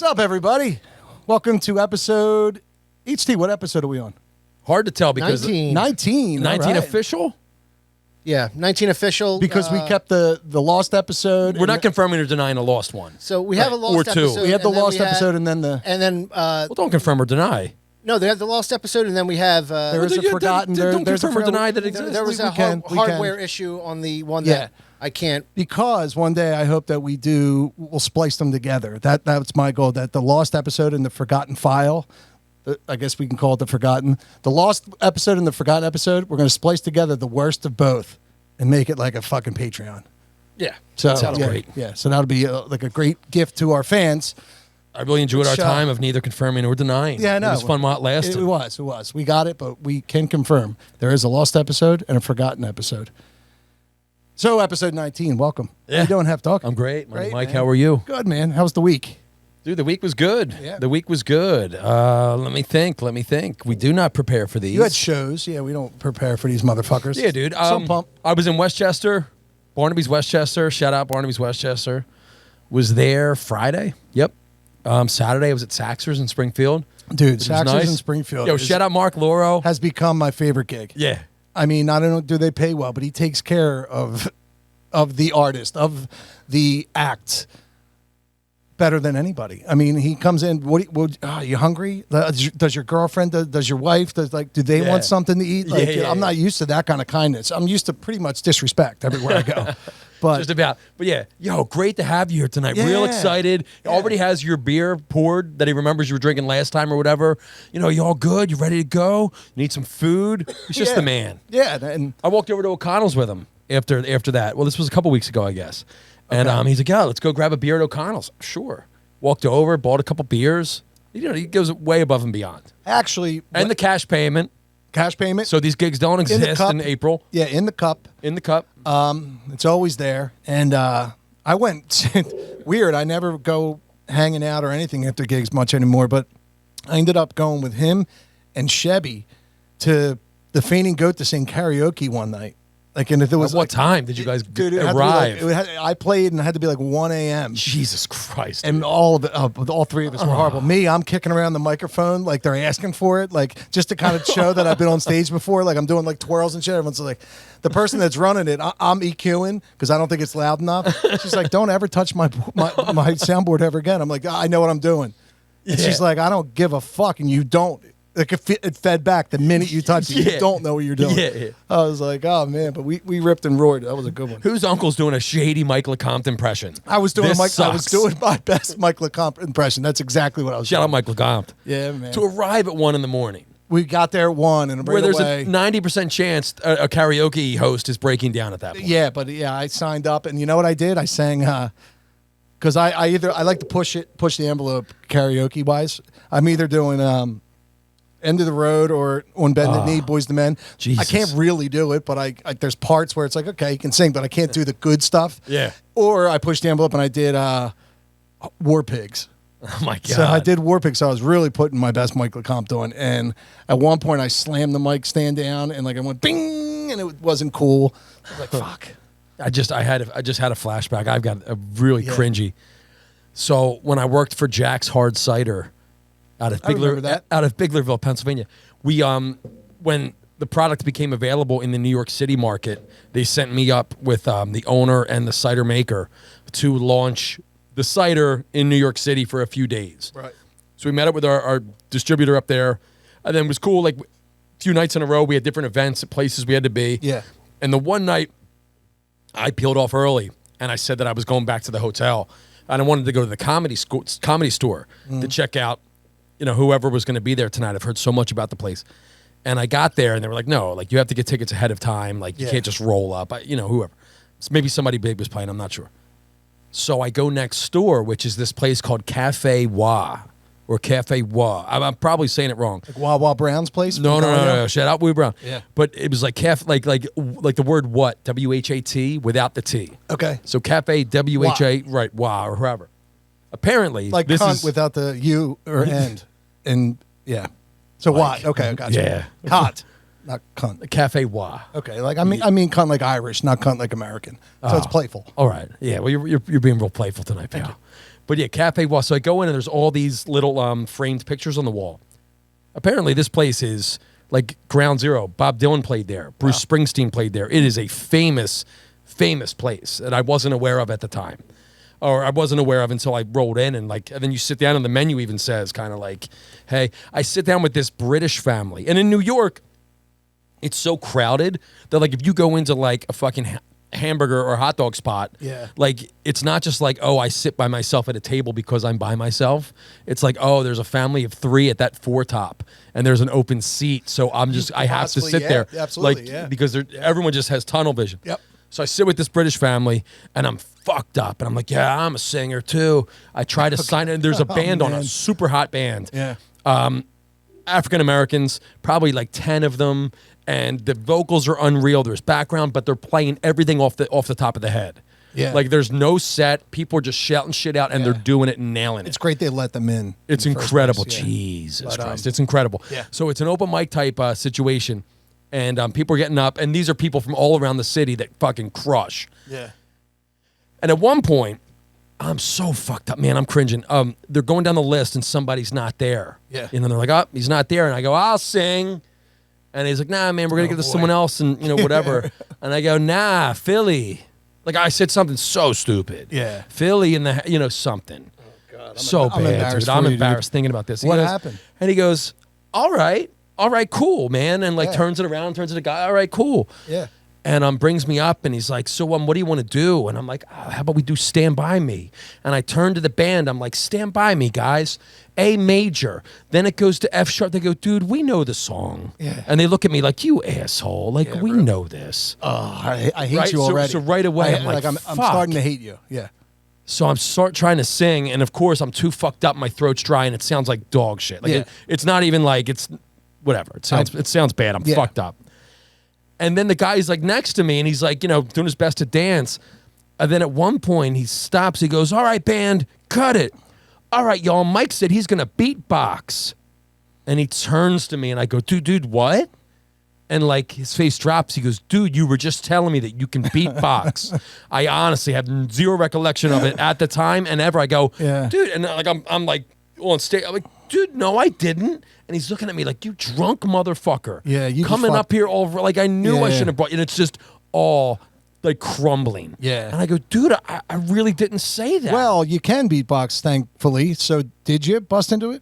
up, everybody? Welcome to episode... HT, what episode are we on? Hard to tell because... 19. 19. 19 right. official? Yeah, 19 official. Because we kept the lost episode. We're not confirming or denying a lost one. So we have a lost Or two. episode. We had the and then lost we had- episode and then the... And then, Well, don't confirm or deny. no, they have the lost episode, and then we have... There is a you- forgotten... don't there's a confirm or deny that it there, exists. there was We a can. hardware issue on the one Yeah. that I can't... Because one day I hope that we'll splice them together. That's my goal, that the lost episode and the forgotten file... I guess we can call it the forgotten. The lost episode and the forgotten episode, we're going to splice together the worst of both and make it like a fucking Patreon. Yeah. So that sounds yeah, great. Yeah, so that'll be like a great gift to our fans. I really enjoyed our Show. time of neither confirming or denying. Yeah, I know. It was fun while it lasted. It was. We got it, but we can confirm there is a lost episode and a forgotten episode. So episode 19, welcome. Yeah. How you doing, Hef Dog? I'm great. Great, Mike, man. how are you? Good, man. How's the week? Dude, the week was good. Yeah. The week was good. Let me think. We do not prepare for these. You had shows. Yeah, we don't prepare for these motherfuckers. Yeah, dude. Some pump. I was in Westchester, Barnaby's Westchester. Shout out Barnaby's Westchester. Was there Friday. Yep. Saturday I was at Saxers in Springfield. Dude, which was Saxers nice. in Springfield Yo, shout out Mark Loro. has become my favorite gig. Yeah. I mean, I don't know, do they pay well, but he takes care of the artist, of the act better than anybody. I mean, he comes in, are you hungry? Does your girlfriend, does your wife, do they Yeah. want something to eat? Like, Yeah. I'm not used to that kind of kindness. I'm used to pretty much disrespect everywhere I go. But Just about. But yeah, yo, great to have you here tonight. Yeah. Real excited. Yeah. Already has your beer poured that he remembers you were drinking last time or whatever. You know, you all good? You ready to go? You need some food? He's just Yeah. the man. Yeah, and I walked over to O'Connell's with him after that. Well, this was a couple weeks ago, I guess. And Okay. he's like, yeah, let's go grab a beer at O'Connell's. Sure. Walked over, bought a couple beers. You know, he goes way above and beyond. actually, And the cash payment. cash payment. So these gigs don't In the exist cup. in April. Yeah, in the cup. In the cup. It's always there. And I went, weird, I never go hanging out or anything after gigs much anymore, but I ended up going with him and Chevy to the Fainting Goat to sing karaoke one night. Like, and if it was At what like, time did you guys dude, it had to be arrive? like, I played and it had to be like 1 a.m. Jesus Christ. And all of it, all three of us were horrible. Me, I'm kicking around the microphone like they're asking for it, like just to kind of show that I've been on stage before. Like I'm doing like twirls and shit. Everyone's like, the person that's running it, I'm EQing because I don't think it's loud enough. She's like, don't ever touch my soundboard ever again. I'm like, I know what I'm doing. And Yeah. she's like, I don't give a fuck, and you don't. Like it fed back the minute you touch it. Yeah. You don't know what you're doing. Yeah. I was like, oh man, but we ripped and roared. That was a good one. Whose uncle's doing a shady Mike LeCompte impression? I was doing This I was sucks. doing my best Mike LeCompte impression. That's exactly what I was Shout doing. out Mike LeCompte. Yeah, man. To arrive at 1 a.m. We got there at 1 and where right there's away. a 90% chance a karaoke host is breaking down at that point. Yeah, but I signed up, and you know what I did? I sang because I like to push the envelope karaoke wise. I'm either doing End of the Road or On Bended Knee, Boys to Men. Jesus. I can't really do it, but I there's parts where it's like, okay, you can sing, but I can't do the good stuff. Yeah. Or I pushed the envelope and I did War Pigs. Oh my God. So I did War Pigs, so I was really putting my best Mike LeCompte on. And at one point, I slammed the mic stand down, and like I went bing, and it wasn't cool. I was like, fuck. I just had a flashback. I've got a really Yeah. cringy. So when I worked for Jack's Hard Cider out of I remember Biglerville, Pennsylvania, we when the product became available in the New York City market, they sent me up with the owner and the cider maker to launch the cider in New York City for a few days. Right. So we met up with our distributor up there, and then it was cool. Like a few nights in a row, we had different events at places we had to be. Yeah. And the one night, I peeled off early, and I said that I was going back to the hotel, and I wanted to go to the comedy store to check out, whoever was going to be there tonight. I've heard so much about the place. And I got there, and they were like, no, like, you have to get tickets ahead of time. Like, you Yeah. can't just roll up. Whoever. So maybe somebody big was playing. I'm not sure. So I go next door, which is this place called Cafe Wa, or Cafe Wa. I'm probably saying it wrong. Like Wawa Brown's place? No. Shout out Wee Brown. Yeah. But it was like like the word what? WHAT without the T. Okay. So Cafe WHA, right, Wa, or whoever. Apparently, Like this cunt is without the U or end. And yeah. So Like, why? Okay, I got you. yeah. Hot. Not cunt. Cafe Wa. Okay, like I mean cunt like Irish, not cunt like American. So it's playful. All right. Yeah. Well, you're being real playful tonight, pal. But yeah, Cafe Wall. So I go in and there's all these little framed pictures on the wall. Apparently, this place is like ground zero. Bob Dylan played there. Bruce Springsteen played there. It is a famous, famous place that I wasn't aware of at the time. Or I wasn't aware of until I rolled in and then you sit down and the menu even says kind of like, hey, I sit down with this British family. And in New York, it's so crowded that like if you go into like a fucking hamburger or hot dog spot, like it's not just like, oh, I sit by myself at a table because I'm by myself. It's like, oh, there's a family of 3 at that 4 top and there's an open seat. So I have to sit there. Absolutely, because everyone just has tunnel vision. Yep. So I sit with this British family and I'm fucked up. And I'm like, yeah, I'm a singer too. I try to sign it. And there's a band on, a super hot band. Yeah. African Americans, probably like 10 of them. And the vocals are unreal. There's background, but they're playing everything off the top of the head. Yeah. Like there's no set. People are just shouting shit out and they're doing it and nailing it. It's great they let them in. It's incredible. Jesus Christ. It's incredible. Yeah. So it's an open mic type situation. And people are getting up, and these are people from all around the city that fucking crush. Yeah. And at one point, I'm so fucked up, man. I'm cringing. They're going down the list, and somebody's not there. Yeah. And then they're like, oh, he's not there. And I go, I'll sing. And he's like, nah, man, we're going to give this to someone else and, whatever. And I go, nah, Philly. Like, I said something so stupid. Yeah. Philly in the, something. Oh, God. So bad, dude. I'm embarrassed thinking about this. What happened? And he goes, all right, cool, man. And turns it around, turns to the guy, all right, cool. Yeah. And brings me up and he's like, so what do you want to do? And I'm like, how about we do Stand By Me? And I turn to the band, I'm like, Stand By Me, guys. A major. Then it goes to F sharp. They go, dude, we know the song. Yeah. And they look at me like, you asshole. Like, we really? know this. Oh, I hate you already. So right away, I'm starting to hate you. Yeah. So I'm trying to sing, and of course I'm too fucked up. My throat's dry, and it sounds like dog shit. Like it's not even like it's whatever. It sounds bad. I'm fucked up. And then the guy's like next to me, and he's like, doing his best to dance. And then at one point he stops. He goes, "All right, band, cut it. All right, y'all. Mike said he's gonna beatbox." And he turns to me, and I go, "Dude, what?" And like his face drops. He goes, "Dude, you were just telling me that you can beatbox." I honestly have zero recollection of it at the time and ever. I go, "Dude," and like I'm like on stage. I'm like, "Dude, no, I didn't." And he's looking at me like, "You drunk motherfucker." Yeah, you coming up here all like I knew I shouldn't have brought you. And it's just all like crumbling. Yeah. And I go, "Dude, I really didn't say that." Well, you can beatbox, thankfully. So did you bust into it?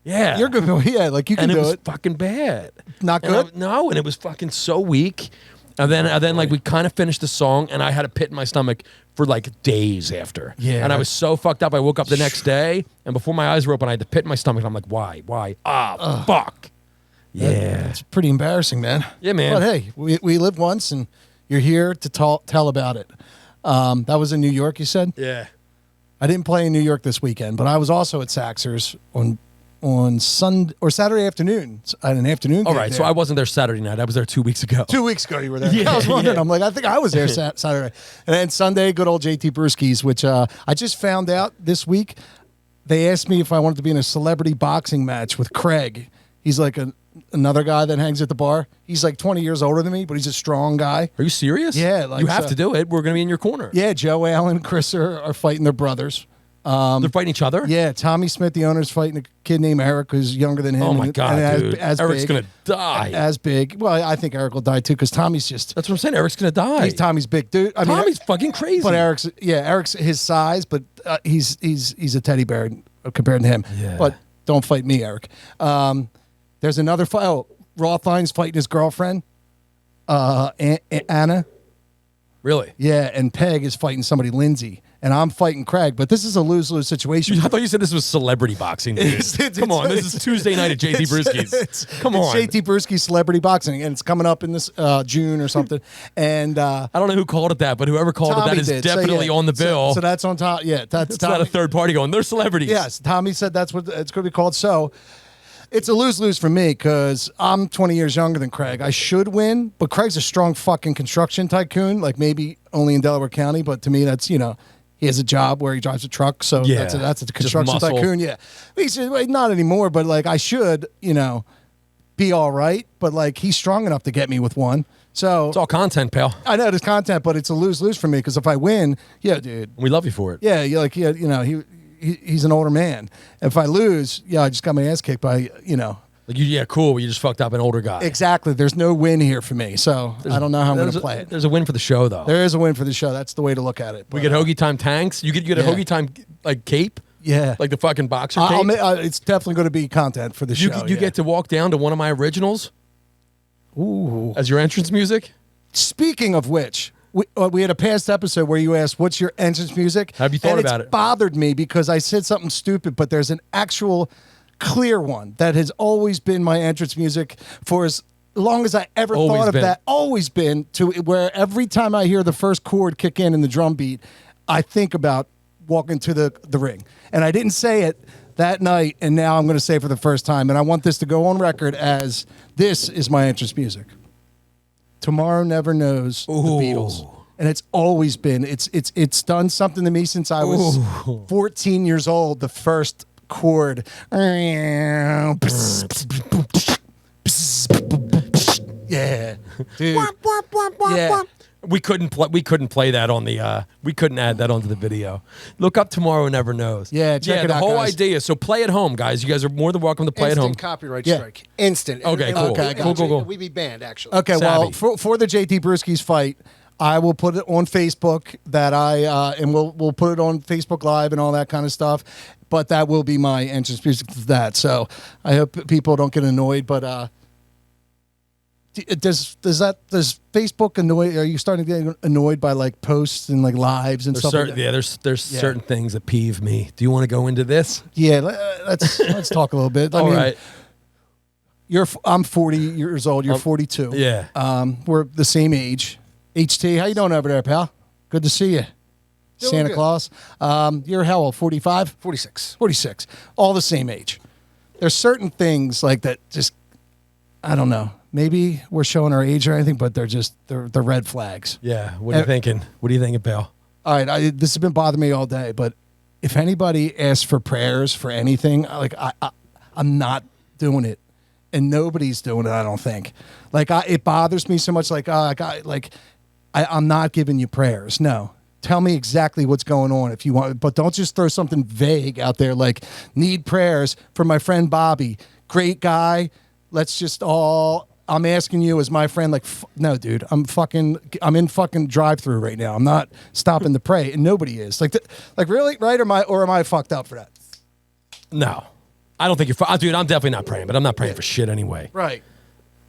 Yeah. You're good. Yeah, like you can do it. And it was fucking bad. Not good? No, and it was fucking so weak. And then like we kind of finished the song, and I had a pit in my stomach for like days after. Yeah. And I was so fucked up. I woke up the next day, and before my eyes were open, I had the pit in my stomach. And I'm like, why? Fuck. Yeah. It's pretty embarrassing, man. Yeah, man. But hey, we lived once, and you're here to tell about it. That was in New York, you said? Yeah. I didn't play in New York this weekend, but I was also at Saxer's on Sunday or Saturday afternoon. I had an afternoon gig All right, there. so I wasn't there Saturday night. I was there 2 weeks ago. 2 weeks ago you were there. Yeah, I was wondering. yeah. I'm like, I think I was there Saturday. And then Sunday, good old JT Brewski's, which I just found out this week. They asked me if I wanted to be in a celebrity boxing match with Craig. He's like another guy that hangs at the bar. He's like 20 years older than me, but he's a strong guy. Are you serious? Yeah. Like, you have to do it. We're going to be in your corner. Yeah, Joe Allen and Chris are fighting their brothers. They're fighting each other? Yeah, Tommy Smith, the owner's fighting a kid named Eric who's younger than him. Oh, my God, dude. Eric's big, going to die. As big. Well, I think Eric will die, too, because Tommy's just... That's what I'm saying. Eric's going to die. Tommy's big, dude. I mean, Tommy's fucking crazy. But Eric's his size, but he's a teddy bear compared to him. Yeah. But don't fight me, Eric. There's another fight. Oh, Rothline's fighting his girlfriend, Anna. Really? Yeah, and Peg is fighting somebody, Lindsay. And I'm fighting Craig, but this is a lose-lose situation. I thought you said this was celebrity boxing. Dude. Come on, this is Tuesday night at JT Brewski's. Come on. It's JT Brewski's Celebrity Boxing, and it's coming up in this June or something. And I don't know who called it that, but whoever called it that is definitely on the bill. So that's on top. Yeah, that's not a third party going. They're celebrities. Yes, Tommy said that's what it's going to be called. So it's a lose-lose for me because I'm 20 years younger than Craig. I should win, but Craig's a strong fucking construction tycoon, like maybe only in Delaware County, but to me that's, he has a job where he drives a truck, so that's a construction tycoon. Yeah, he said, well, not anymore, but like I should, be all right. But like he's strong enough to get me with one. So It's all content, pal. I know there's content, but it's a lose-lose for me because if I win, yeah, dude, We love you for it. yeah, you're like, yeah, he's an older man. If I lose, yeah, I just got my ass kicked by, Like yeah, cool. But you just fucked up an older guy. exactly. There's no win here for me, so I don't know how I'm going to play it. There's a win for the show though. There is a win for the show. That's the way to look at it. We But, get Hoagie Time tanks. You get a Yeah. Hoagie Time like cape. yeah, Like the fucking boxer cape. it's definitely going to be content for the you show. you yeah. get to walk down to one of my originals Ooh. as your entrance music. Speaking of which, we had a past episode where you asked, "What's your entrance music?" Have you thought and about it's it? Bothered me because I said something stupid, but there's an actual clear one that has always been my entrance music for as long as I ever Always thought of been. that. Always been to where every time I hear the first chord kick in the drum beat, I think about walking to the ring. And I didn't say it that night, and now I'm going to say it for the first time. And I want this to go on record as this is my entrance music. Tomorrow Never Knows, the Beatles. And it's always been. It's done something to me since I was 14 years old. The first chord. Yeah. Dude. Yeah. We couldn't play that on the. We couldn't add that onto the video. Look up Tomorrow Never Knows. Yeah, check it the out, whole guys. idea. So play at home, guys. You guys are more than welcome to play Instant at home. copyright Yeah. strike. Instant. Okay, cool. Okay, cool. We'd be banned, actually. Okay, well, Savvy. for the JT Brewski's fight, I will put it on Facebook and we'll put it on Facebook Live and all that kind of stuff. But that will be my entrance music to that. So I hope people don't get annoyed. But does Facebook annoy? Are you starting to get annoyed by like posts and like lives and stuff? Like that? There's certain things that peeve me. Do you want to go into this? Yeah, let's talk a little bit. I All mean, right. I'm 40 years old. You're 42. Yeah. We're the same age. HT, how you doing over there, pal? Good to see you. Doing Santa good. Claus. You're how old? 45? 46. 46. All the same age. There's certain things like that just, I don't know. Maybe we're showing our age or anything, but they're red flags. Yeah. What are you thinking? What are you thinking, pal? All right, this has been bothering me all day, but if anybody asks for prayers for anything, I'm not doing it, and nobody's doing it. I don't think. It bothers me so much. I'm not giving you prayers. No, tell me exactly what's going on if you want, but don't just throw something vague out there like need prayers for my friend Bobby. Great guy. Let's just all. I'm asking you as my friend, no, dude, I'm in fucking drive-through right now. I'm not stopping to pray, and nobody is. Really, right? Or am I fucked up for that? No. I don't think you're. Dude, I'm definitely not praying, but I'm not praying for shit anyway. Right.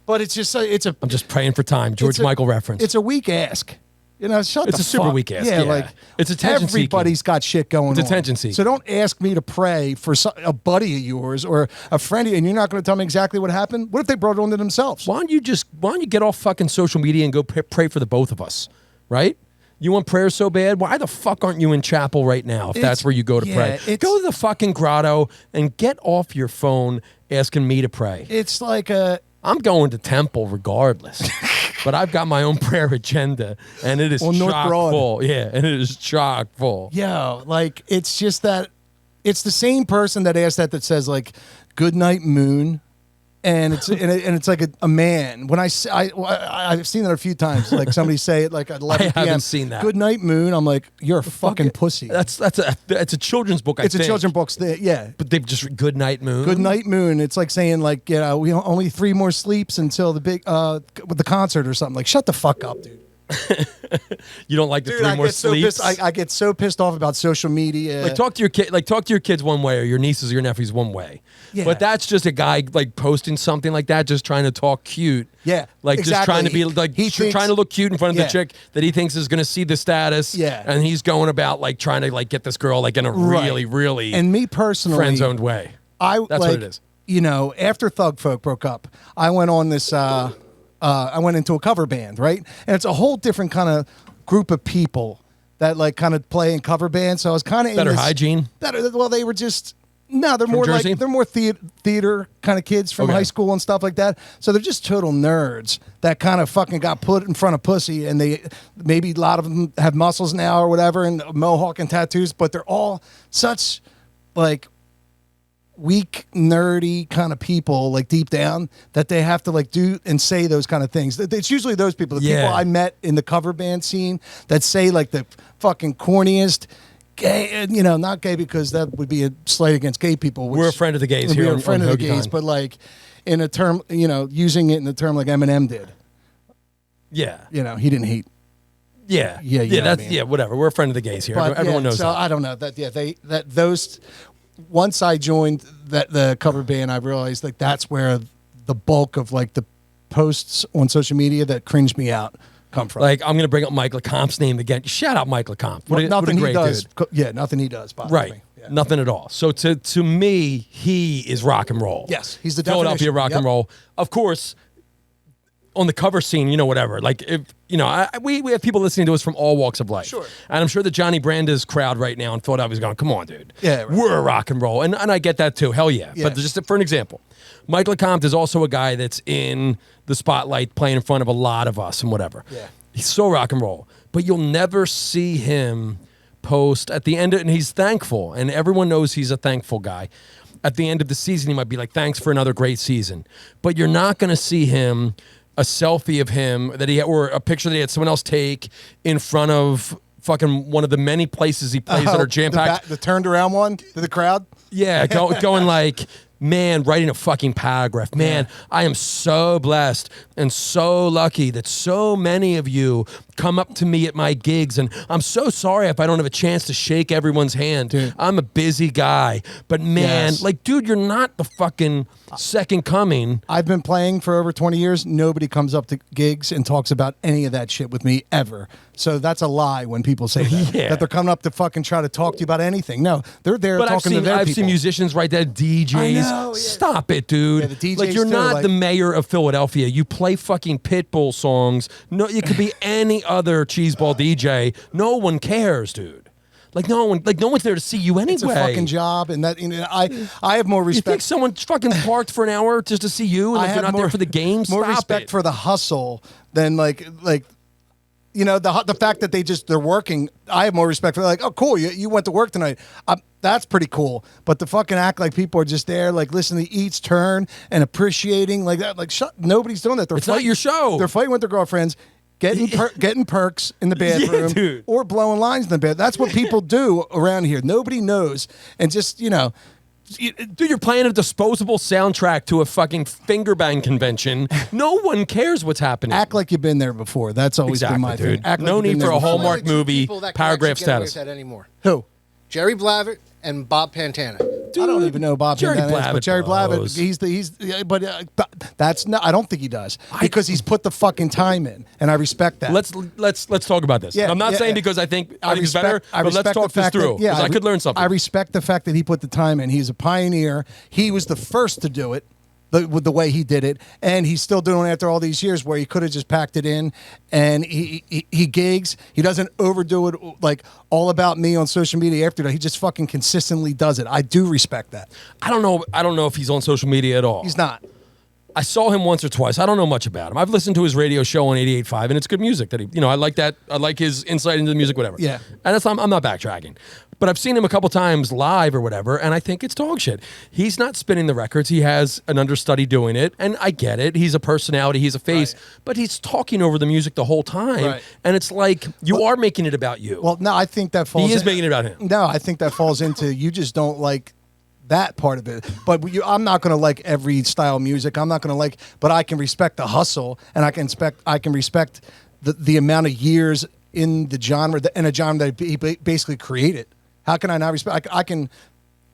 But it's just I'm just praying for time. George Michael reference. It's a weak ask. Shut It's the a super fuck. weak ask, Yeah, yeah. It's attention seeking. everybody's got shit going It's on. attention seeking. So don't ask me to pray for a buddy of yours or a friend of you, and you're not going to tell me exactly what happened. What if they brought it on to themselves? Why don't you get off fucking social media and go pray for the both of us, right? You want prayer so bad? Why the fuck aren't you in chapel right now if that's where you go to pray? Go to the fucking grotto and get off your phone asking me to pray. It's like I'm going to temple regardless. But I've got my own prayer agenda, and it is On North chock Broad. full. Yeah, and it is chock full. it's just that it's the same person that asked that says good night moon. And it's like a man. When I've seen that a few times. Like somebody say it like at 11 I p.m. haven't seen that. Good night, moon. I'm like, you're a fucking pussy. That's a children's book. It's a children's book. Yeah. But they've just good night moon. Good night, moon. It's like saying we only 3 more sleeps until the big with the concert or something. Like shut the fuck up, dude. You don't like the Dude, 3 more sleeps. So I get so pissed off about social media. Talk to your kids one way, or your nieces or your nephews one way. Yeah. But that's just a guy posting something like that, just trying to talk cute. Yeah, just trying to be He thinks- trying to look cute in front of Yeah. the chick that he thinks is going to see the status. Yeah. and he's going about trying to get this girl in a really, really and me personally, friend zoned way. That's what it is. After Thug Folk broke up, I went on this. I went into a cover band, right? And it's a whole different kind of group of people that kind of play in cover bands. So I was kind of Better hygiene? Well, they were just they're more Jersey? they're more theater kind of kids from Okay. high school and stuff like that. So they're just total nerds that kind of fucking got put in front of pussy, and maybe a lot of them have muscles now or whatever, and mohawk and tattoos, but they're all such weak, nerdy kind of people, like deep down, that they have to like do and say those kind of things. It's usually those people, the Yeah. people I met in the cover band scene that say like the fucking corniest, gay, not gay because that would be a slight against gay people. We're a friend of the gays here We're a on friend of the Hoagie gays, Time. but like in a term, using it in the term like Eminem did. Yeah. He didn't hate. Yeah. Yeah, you know That's what I mean. whatever. We're a friend of the gays here. But Everyone knows so that. I don't know those. Once I joined the cover band, I realized like that's where the bulk of like the posts on social media that cringe me out come from. Like, I'm going to bring up Mike LeComp's name again. Shout out Mike LeComp. What a nothing great he does. dude. Yeah, nothing he does bothers Right. me. Yeah. Nothing at all. So to me, he is rock and roll. Yes, he's the Philadelphia definition. rock and Yep. roll. Of course, on the cover scene, whatever. Like, if we have people listening to us from all walks of life. Sure. And I'm sure the Johnny Brandes crowd right now in Philadelphia is going, come on, dude. Yeah, right. We're rock and roll. And I get that too. Hell yeah. Yeah. But just for an example, Mike LeCompt is also a guy that's in the spotlight playing in front of a lot of us and whatever. Yeah. He's so rock and roll. But you'll never see him post at the end, and he's thankful, and everyone knows he's a thankful guy. At the end of the season, he might be like, thanks for another great season. But you're not going to see him, a selfie of him or a picture that he had someone else take in front of fucking one of the many places he plays that are jam-packed. The turned around one to the crowd. Yeah, going like, man, writing a fucking paragraph. Man, I am so blessed and so lucky that so many of you come up to me at my gigs, and I'm so sorry if I don't have a chance to shake everyone's hand. Dude. I'm a busy guy. But man, Yes. like, dude, you're not the fucking second coming. I've been playing for over 20 years. Nobody comes up to gigs and talks about any of that shit with me ever. So that's a lie when people say that. Yeah. That they're coming up to fucking try to talk to you about anything. No, they're there But talking to their I've people. seen musicians write that, DJs. I know, yeah. Stop it, dude. Yeah, the DJs like, you're too, not like- the mayor of Philadelphia. You play fucking Pitbull songs. No, it could be any other cheeseball DJ. No one cares, dude. No one's there to see you anyway. It's a fucking job, and that I have more You respect. think someone fucking parked for an hour just to see you, and I if you're have not there for the game? more Stop respect it. for the hustle than the fact that they're working. I have more respect for like, oh cool, you went to work tonight. That's pretty cool. But to fucking act like people are just there, like listening to each turn and appreciating like that, like nobody's doing that. It's not your show. They're fighting with their girlfriends. Getting perks in the bathroom dude. or blowing lines in the bed. That's what people do around here. Nobody knows. And just, Dude, you're playing a disposable soundtrack to a fucking finger bang convention. No one cares what's happening. act like you've been there before. That's always been my Exactly, dude. thing. Act No like you've need been for a there before. Hallmark Only two movie, people that can paragraph actually get away status. with that anymore. Who? Jerry Blavat and Bob Pantana. I don't even know Bob Jerry Pantana is, Blavat but Jerry Blavat, blows. but that's not. I don't think he does because he's put the fucking time in, and I respect that. Let's talk about this. Yeah, I'm not yeah, saying yeah. because I think it's better, but let's respect talk the this fact through that- because I could learn something. I respect the fact that he put the time in. He's a pioneer. He was the first to do it. With the way he did it, and he's still doing it after all these years, where he could have just packed it in, and he gigs. He doesn't overdo it like all about me on social media. After that, he just fucking consistently does it. I do respect that. I don't know if he's on social media at all. He's not. I saw him once or twice. I don't know much about him. I've listened to his radio show on 88.5, and it's good music. That I like that. I like his insight into the music, whatever. Yeah. And I'm not backtracking, but I've seen him a couple times live or whatever, and I think it's dog shit. He's not spinning the records. He has an understudy doing it, and I get it. He's a personality. He's a face, but he's talking over the music the whole time, Right. and it's like you are making it about you. Well, no, I think that falls. He is making it about him. No, I think that falls into you just don't like that part of it. But I'm not going to like every style of music. I'm not going to like, but I can respect the hustle, and I can respect the amount of years in the genre in a genre that he basically created. How can I not respect? I can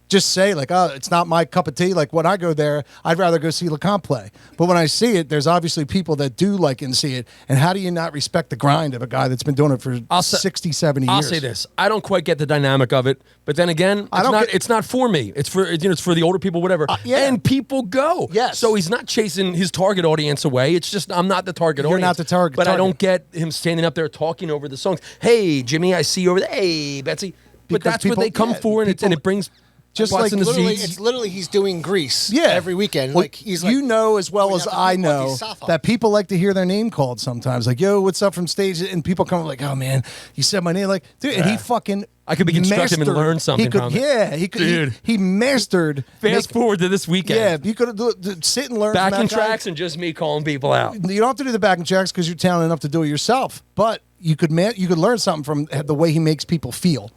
just say like, oh, it's not my cup of tea. Like when I go there, I'd rather go see LeComp play. But when I see it, there's obviously people that do like and see it. And how do you not respect the grind of a guy that's been doing it for 60, 70 years? I'll say this: I don't quite get the dynamic of it, but then again, it's not for me. It's for it's for the older people, whatever. Yeah. And people go. Yes. So he's not chasing his target audience away. It's just I'm not the target You're audience. not the target. But I don't get him standing up there talking over the songs. Hey, Jimmy, I see you over there. Hey, Betsy. But Because that's what they come for, and it brings Just What's like in the Literally, seats? it's literally he's doing Grease Yeah. every weekend. Well, Like he's like, you know as well we as have to I do know these soft that people like to hear their name called sometimes. Like, yo, what's up from stage? And people come like, oh man, you said my name. Like, dude, and he fucking. I could be constructive and mastered- learn something He could, from it. yeah, he could. Dude. He mastered. Fast forward to this weekend. Yeah, you could sit and learn. from Backing that guy. tracks and just me calling people out. You don't have to do the backing tracks because you're talented enough to do it yourself. But you could learn something from the way he makes people feel.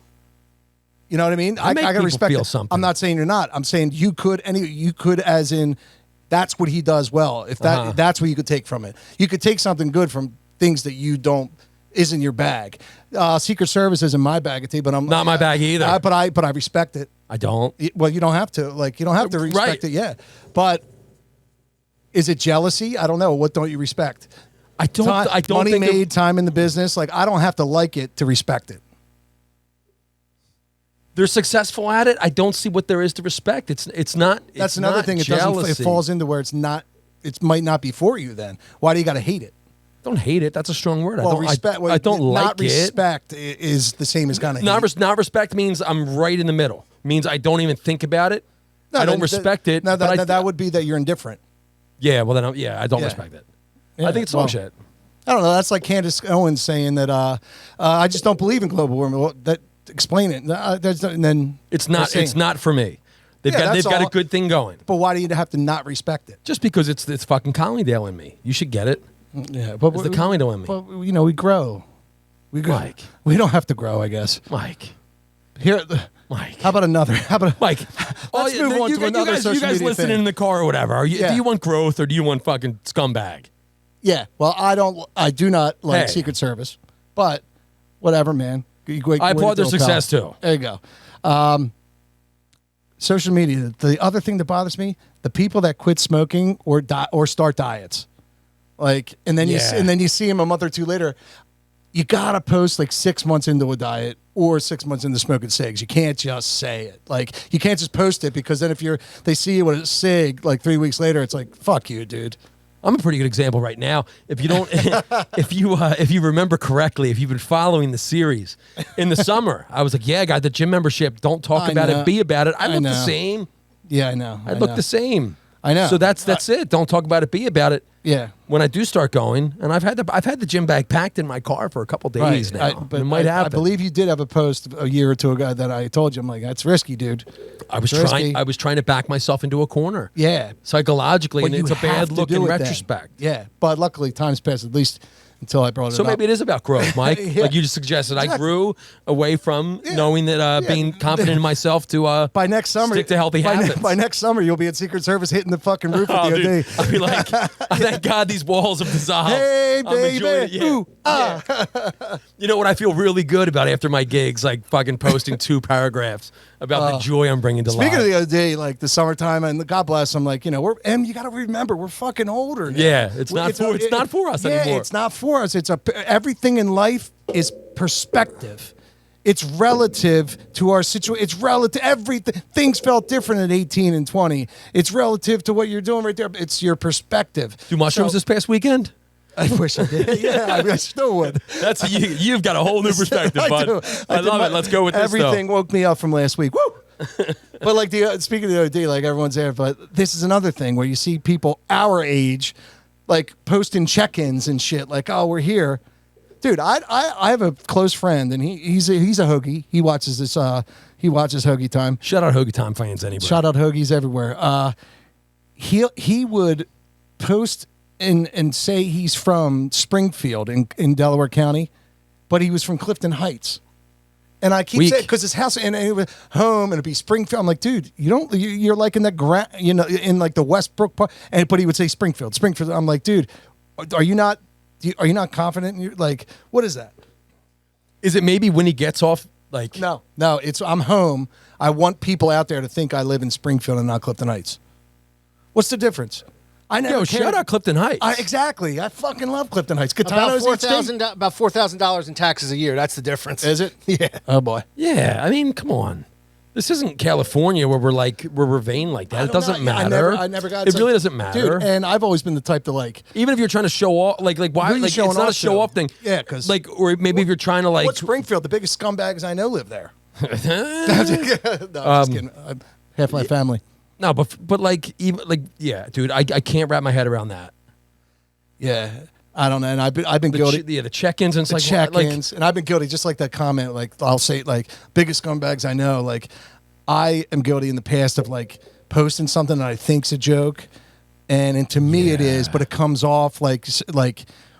You know what I mean? I make can people respect feel it. something. I'm not saying you're not. I'm saying you could as in that's what he does well. If that's what you could take from it. You could take something good from things that you don't isn't your bag. Secret Service isn't my bag of tea, but I'm Not my bag either. But I respect it. I don't. Well, you don't have to. Like you don't have to respect Right. it. Yeah, but is it jealousy? I don't know. What don't you respect? I don't. Time, I don't money think made, time in the business. Like I don't have to like it to respect it. they're successful at it. I don't see what there is to respect. It's not. That's it's another not thing. It jealousy. doesn't. It falls into where it's not. It might not be for you. Then why do you got to hate it? Don't hate it. That's a strong word. Well, I don't. respect. I don't like not it. respect is the same as kind of Not respect means I'm right in the middle. Means I don't even think about it. I don't respect it. No, but that would be that you're indifferent. Yeah. Well, then I don't Yeah. respect it. Yeah, I think it's well, bullshit. I don't know. That's like Candace Owens saying that I just don't believe in global warming. Well, explain it. And then It's not. saying- It's not for me. They've Yeah, got. They've that's got a all. good thing going. But why do you have to not respect it? Just because it's fucking Collingdale in me. You should get it. Yeah, but It's the Collingdale in me. But we grow. We grow. Mike. We don't have to grow, I guess. Mike. Here, Mike. how about another? How about Mike, Let's move on to another social you guys media listening thing. in the car or whatever. Are you, Yeah. Do you want growth or do you want fucking scumbag? Yeah. Well, I do not like Hey. Secret Service, but whatever, man. I applaud their success, too. There you go. Social media. The other thing that bothers me: the people that quit smoking or start diets. Like, and then Yeah. you see them a month or two later. You gotta post like 6 months into a diet or 6 months into smoking cigs. You can't just say it. Like, you can't just post it because then if they see you with a cig like 3 weeks later, it's like, fuck you, dude. I'm a pretty good example right now. If you don't, if you remember correctly, if you've been following the series in the summer, I was like, yeah, I got the gym membership. Don't talk I about know. it. Be about it. I I look the know. same. Yeah, I know. I look know. the same. I know. So that's it. Don't talk about it. Be about it. Yeah. When I do start going, and I've had the gym bag packed in my car for a couple days now. But it might happen. I believe you did have a post a year or two ago that I told you. I'm like, that's risky, dude. I was It's risky. trying to back myself into a corner. Yeah. Psychologically, But and it's you a bad have to look do in it then. retrospect. Yeah. But luckily, time's passed at least until I brought it So up. maybe it is about growth, Mike. Yeah. Like you just suggested. I Exactly. grew away from knowing that being confident in myself to by next summer, stick to healthy habits. By next summer, you'll be at Secret Service hitting the fucking roof Oh, with the dude. OD. I'll be like, thank God these walls have dissolved. Hey, I'm enjoying it. baby. Yeah. Ooh, You know what I feel really good about after my gigs, like fucking posting 2 paragraphs about the joy I'm bringing to life. Speaking of the OD, like the summertime, and God bless them, like, you you got to remember, we're fucking older now. Yeah, it's not for us yeah, anymore. It's not for us. Everything in life is perspective. It's relative to our situation. It's relative. Everything. Things felt different at 18 and 20. It's relative to what you're doing right there. It's your perspective. Do mushrooms So- this past weekend? I wish I did. Yeah, I still would. That's you've got a whole new perspective, I bud. do. I love did it. Let's go with this, Everything though. woke me up from last week. Woo! But like speaking of the OD, like everyone's there. But this is another thing where you see people our age, like posting check-ins and shit. Like, oh, we're here, dude. I have a close friend, and he's a Hoagie. He watches this. He watches Hoagie Time. Shout out Hoagie Time fans anyway. Shout out Hoagies everywhere. He would post and say he's from Springfield in Delaware County, but he was from Clifton Heights. And I keep Weak. saying, because his house and it was home and it'd be Springfield. I'm like, dude, you're like in the in like the Westbrook part. But he would say Springfield. I'm like, dude, are you not confident? In like, what is that? Is it maybe when he gets off? Like No, it's I'm home. I want people out there to think I live in Springfield and not Clifton Heights. What's the difference? I never Yo, cared. shout out Clifton Heights. Exactly. I fucking love Clifton Heights. About Catano's $4,000 in taxes a year. That's the difference. Is it? Yeah. Oh boy. Yeah, I mean, come on. This isn't California where we're vain like that. It doesn't matter. I never got. It really doesn't matter. Dude, and I've always been the type to like. Even if you're trying to show off, like why? Who are you Like showing it's not a off show to? off thing. Yeah, 'cause like, or maybe if you're trying to like. What's Springfield? The biggest scumbags I know live there. No, I'm just kidding. Half my family. No, but like even like yeah, dude, I can't wrap my head around that. Yeah, I don't know. And I've been guilty. The check-ins and it's the like check-ins, and I've been guilty. Just like that comment, like I'll say, like biggest scumbags I know. Like I am guilty in the past of like posting something that I think's a joke, and to me it is, but it comes off like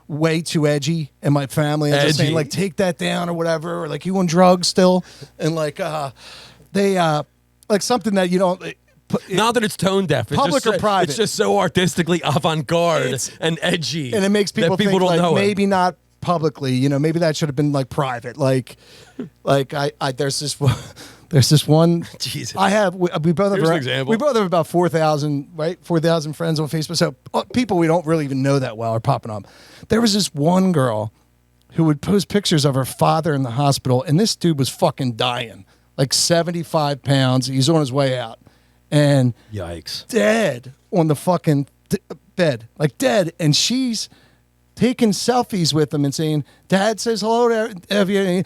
way too edgy, and my family is just saying like take that down or whatever, or like you on drugs still, and like they like something that you don't. Not that it's tone deaf. It's Public just, or private. It's just so artistically avant-garde and edgy. And it makes people think don't like know maybe not publicly, you know, maybe that should have been like private. Like I there's this one. Jesus. We both Here's have an example. we both have about 4,000, right? 4,000 friends on Facebook. So people we don't really even know that well are popping up. There was this one girl who would post pictures of her father in the hospital, and this dude was fucking dying, like 75 pounds. He's on his way out. And yikes, dead on the fucking bed, like dead. And she's taking selfies with him and saying, "Dad says hello to everybody."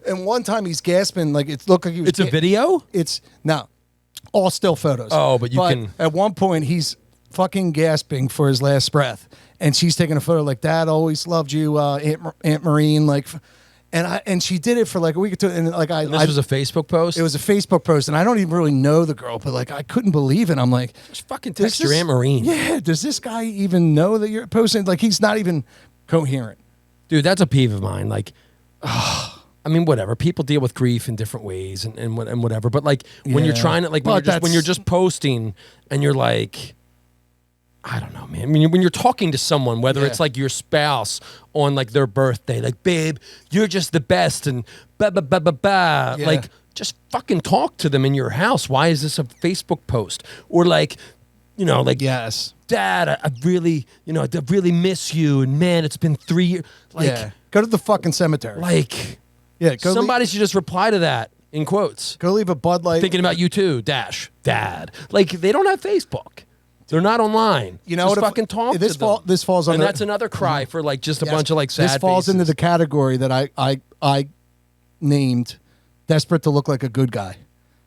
And one time he's gasping, like it looked like he was. It's a video. It's no, all still photos. Oh, but you can. At one point, he's fucking gasping for his last breath, and she's taking a photo like, "Dad always loved you, Aunt Maureen," like. And she did it for like a week or two, and like this was a Facebook post. It was a Facebook post, and I don't even really know the girl, but like I couldn't believe it. I'm like, just fucking text your Aunt Maureen. Yeah, does this guy even know that you're posting? Like he's not even coherent, dude. That's a peeve of mine. Like, I mean, whatever. People deal with grief in different ways, and whatever. But like when you're trying to, like when you're just posting, and you're like. I don't know, man. I mean, when you're talking to someone, whether it's like your spouse on like their birthday, like, babe, you're just the best, and blah, blah, blah, blah, blah. Yeah. Like, just fucking talk to them in your house. Why is this a Facebook post? Or like, you know, like, yes, Dad, I really, you know, I really miss you. And man, it's been 3 years. Like, go to the fucking cemetery. Like, somebody should just reply to that in quotes. Go leave a Bud Light. Thinking about you too, Dad. Like, they don't have Facebook. They're not online. You know just what? Fucking talk to them. This falls under, and that's another cry for like just a bunch of like sad. This falls faces. into the category that I named desperate to look like a good guy.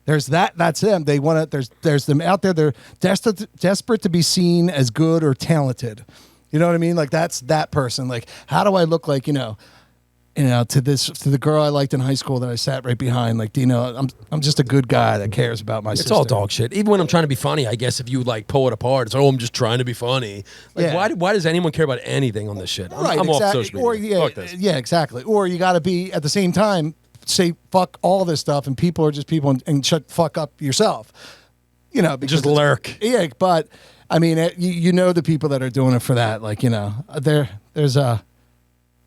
There's that. That's them. They want to. There's them out there. They're desperate to be seen as good or talented. You know what I mean? Like that's that person. Like how do I look like to the girl I liked in high school that I sat right behind, like, I'm just a good guy that cares about my sister. It's all dog shit. Even when I'm trying to be funny, I guess if you like pull it apart, it's I'm just trying to be funny. Like why does anyone care about anything on this shit? I'm exactly. off social media. Or Fuck this. yeah, exactly. Or you got to be at the same time say fuck all this stuff, and people are just people, and shut the fuck up yourself. You know, because just lurk. Yeah, but I mean, you know the people that are doing it for that. Like there's a.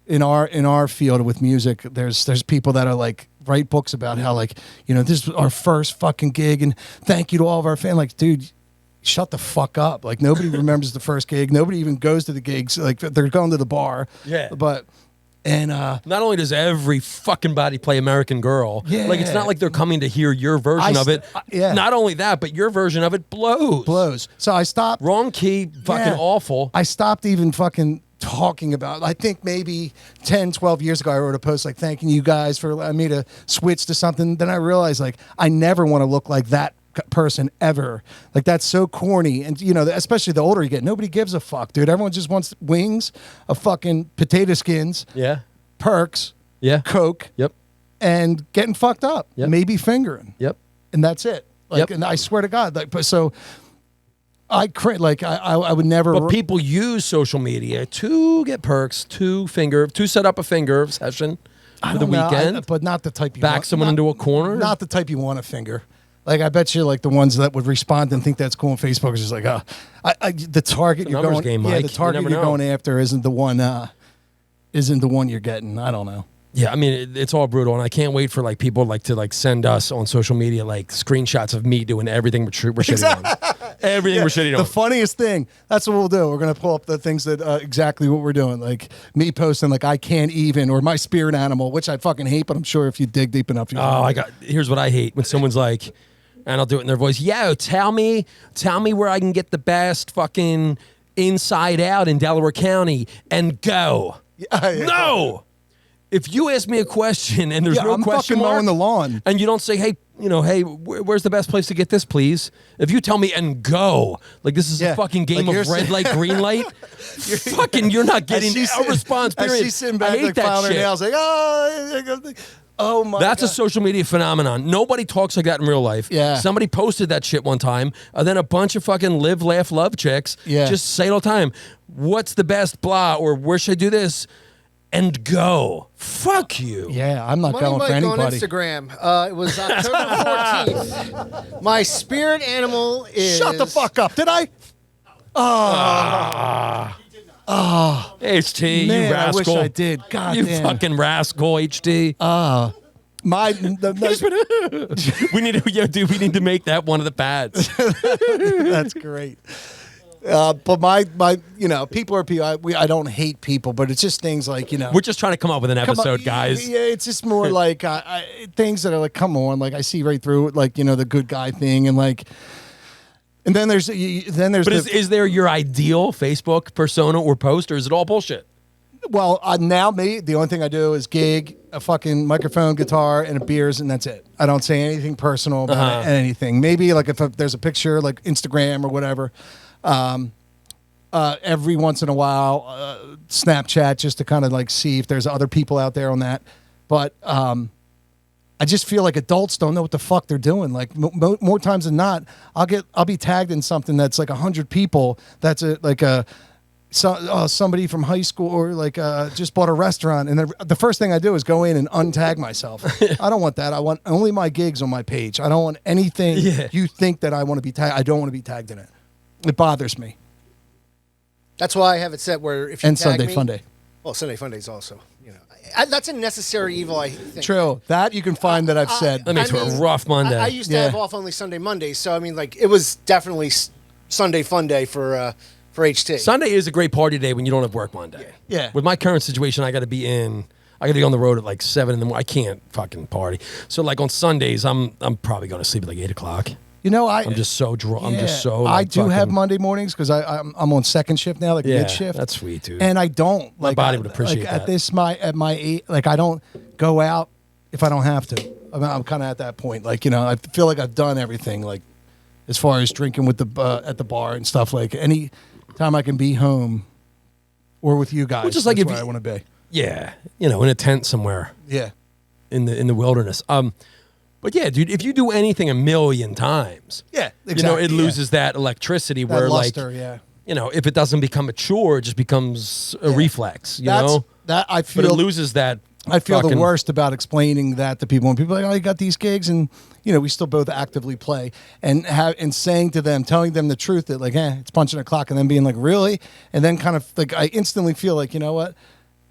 In our field with music, there's people that are like write books about how like this is our first fucking gig and thank you to all of our fans. Like, dude, shut the fuck up. Like nobody remembers the first gig. Nobody even goes to the gigs. Like they're going to the bar. Yeah. But not only does every fucking body play American Girl. Yeah. Like it's not like they're coming to hear your version of it. Not only that, but your version of it blows. So I stopped. Wrong key. Fucking awful. I stopped even fucking talking about. I think maybe 10, 12 years ago I wrote a post like thanking you guys for allowing me to switch to something. Then I realized like I never want to look like that person ever. Like that's so corny. And especially the older you get, nobody gives a fuck, dude. Everyone just wants wings, a fucking potato skins, perks, coke, and getting fucked up, maybe fingering, and that's it. Like, and I swear to God, like, so I would never. But people use social media to get perks, to set up a finger session for the weekend. But not the type you back want. someone into a corner. Not the type you want to finger. Like I bet you, like the ones that would respond and think that's cool on Facebook is just like, the target you're going, the target you're going after isn't the one you're getting. I don't know. Yeah, I mean it's all brutal, and I can't wait for like people like to like send us on social media like screenshots of me doing everything we're shitting on. Everything we're shitting on. The funniest thing. That's what we'll do. We're gonna pull up the things that exactly what we're doing. Like me posting like I can't even, or my spirit animal, which I fucking hate, but I'm sure if you dig deep enough, here's what I hate when someone's like, and I'll do it in their voice. Yo, tell me where I can get the best fucking Inside Out in Delaware County, and go. Yeah. No. If you ask me a question and there's Yeah, no I'm question fucking mark, mowing the lawn. and you don't say, hey, where's the best place to get this, please? If you tell me and go, like this is a Yeah. fucking game Like of you're red light, green light, you're not getting a response, As period. she's sitting I back, hate like, that filing her shit. nails, like, oh my That's God. a social media phenomenon. Nobody talks like that in real life. Yeah. Somebody posted that shit one time, and then a bunch of fucking live, laugh, love chicks just say it all the time. What's the best blah, or where should I do this? And go. Fuck you. Yeah, I'm not Money going Mike for on anybody. Instagram. It was October 14th. My spirit animal is. Shut the fuck up. Did I? HT, Man, you rascal. I wish I did. God You damn. fucking rascal, HT. We need to, dude. We need to make that one of the pads. That's great. But my, people are people. I don't hate people, but it's just things like, We're just trying to come up with an come on, episode, guys. Yeah, it's just more like things that are like, come on, like I see right through it, like the good guy thing, and like, and then there's But the, is there your ideal Facebook persona or post, or is it all bullshit? well, now me, the only thing I do is gig, a fucking microphone, guitar, and a beers, and that's it. I don't say anything personal about anything. Maybe like if there's a picture, like Instagram or whatever. Every once in a while, Snapchat, just to kind of like see if there's other people out there on that. But I just feel like adults don't know what the fuck they're doing. Like more times than not, I'll be tagged in something that's like 100 people. That's somebody from high school, or like just bought a restaurant, and the first thing I do is go in and untag myself. I don't want that. I want only my gigs on my page. I don't want anything you think that I want to be tagged. I don't want to be tagged in it. It bothers me. That's why I have it set where if you And tag Sunday me, Funday. Well, Sunday Funday is also, that's a necessary evil, I think. True. That you can find that I've said. That makes for a rough Monday. I used to have off only Sunday Mondays, so I mean, like, it was definitely Sunday Funday for HT. Sunday is a great party day when you don't have work Monday. Yeah. With my current situation, I got to be on the road at like 7 in the morning. I can't fucking party. So like on Sundays, I'm probably going to sleep at like 8 o'clock. I'm just so drunk. Yeah, I'm just so. I like, do have fucking- Monday mornings because I'm on second shift now, like Yeah, mid shift. that's sweet, dude. And I don't My like body would appreciate like, that. At my age, like I don't go out if I don't have to. I'm kind of at that point. Like I feel like I've done everything. Like as far as drinking with at the bar and stuff. Like any time I can be home or with you guys, just like that's if where you- I want to be. Yeah, in a tent somewhere Yeah. in the wilderness. But yeah, dude, if you do anything a million times, Yeah. Exactly. it loses that electricity. that where luster. like, Yeah. if it doesn't become mature, it just becomes a reflex. That I feel. But it loses that. I feel the fucking- worst about explaining that to people. When people are like, oh, you got these gigs, and we still both actively play, and saying to them, telling them the truth that like, it's punching a clock, and then being like, really, and then kind of like I instantly feel like, you know what,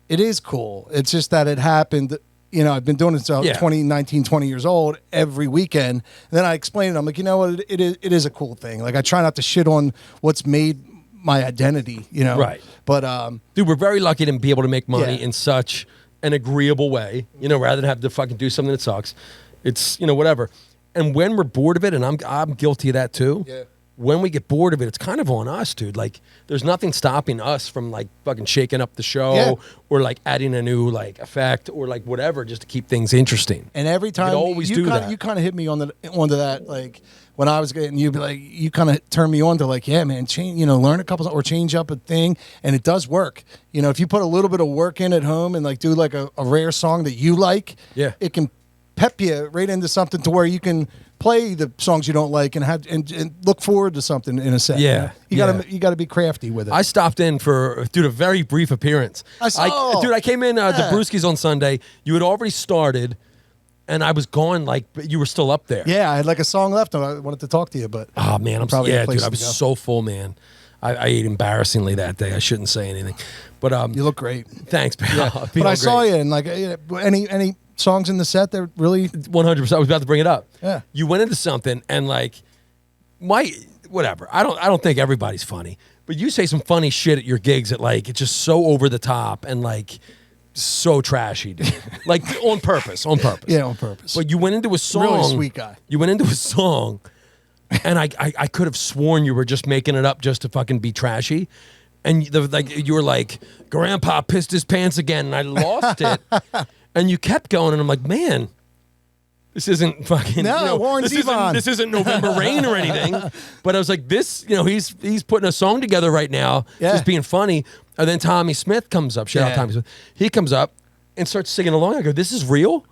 it is cool. It's just that it happened. I've been doing it since 20 years old every weekend. And then I explained it. I'm like, you know what, it is a cool thing. Like I try not to shit on what's made my identity. Right. But Dude, we're very lucky to be able to make money Yeah. in such an agreeable way, rather than have to fucking do something that sucks. It's, whatever. And when we're bored of it, and I'm guilty of that too. Yeah. When we get bored of it, it's kind of on us, dude. Like, there's nothing stopping us from like fucking shaking up the show or like adding a new like effect or like whatever, just to keep things interesting. And every time could always do that. you kind of hit me onto that, like when I was getting, you'd be like, you kind of turned me on to like, yeah, man, change, learn a couple or change up a thing, and it does work. If you put a little bit of work in at home and like do like a rare song that you like, it can pep you right into something to where you can play the songs you don't like and have and look forward to something in a set. Yeah, you gotta be crafty with it. I stopped in for a very brief appearance. I saw. I came in to Brewski's on Sunday. You had already started, and I was gone. Like, but you were still up there. Yeah, I had like a song left. And I wanted to talk to you, but Oh man, I'm probably a dude. place I to was go. so full, man. I ate embarrassingly that day. I shouldn't say anything, but you look great. thanks, pal. But I saw you and like any songs in the set that really 100%. I was about to bring it up. Yeah. You went into something and like whatever. I don't think everybody's funny, but you say some funny shit at your gigs that like it's just so over the top and like so trashy, dude. Like on purpose. Yeah, on purpose. But you went into a song. Really sweet guy. You went into a song, and I could have sworn you were just making it up just to fucking be trashy. and you were like, Grandpa pissed his pants again, and I lost it. And you kept going, and I'm like, man, this isn't fucking. No, Warren Zevon. This isn't November Rain or anything. But I was like, this, he's putting a song together right now, just being funny. And then Tommy Smith comes up. Shout out Tommy Smith. He comes up and starts singing along. I go, this is real.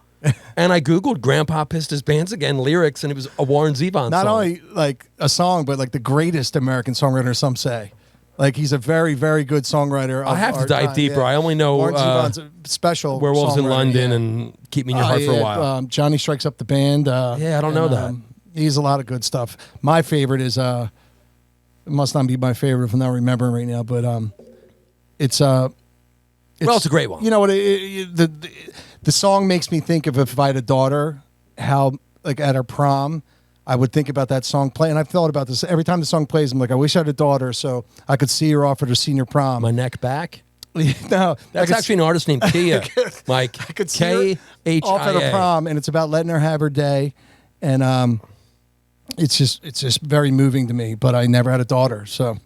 And I Googled Grandpa Pissed His Pants Again lyrics, and it was a Warren Zevon song. Not only like a song, but like the greatest American songwriter, some say. Like he's a very, very good songwriter. I have to dive deeper. I only know Warren Zevon's a special Werewolves in songwriter, London and Keep Me in Your Heart for a While. Johnny Strikes Up the Band. I don't know that. He's a lot of good stuff. My favorite is it must not be my favorite if I'm not remembering right now, but it's a great one. You know what? The song makes me think of if I had a daughter, how like at her prom, I would think about that song playing. And I've thought about this every time the song plays. I'm like, I wish I had a daughter so I could see her off at her senior prom. My Neck Back. No, that's actually an artist named Kia. Like I could see her off at her prom, and it's about letting her have her day, and it's just very moving to me. But I never had a daughter, so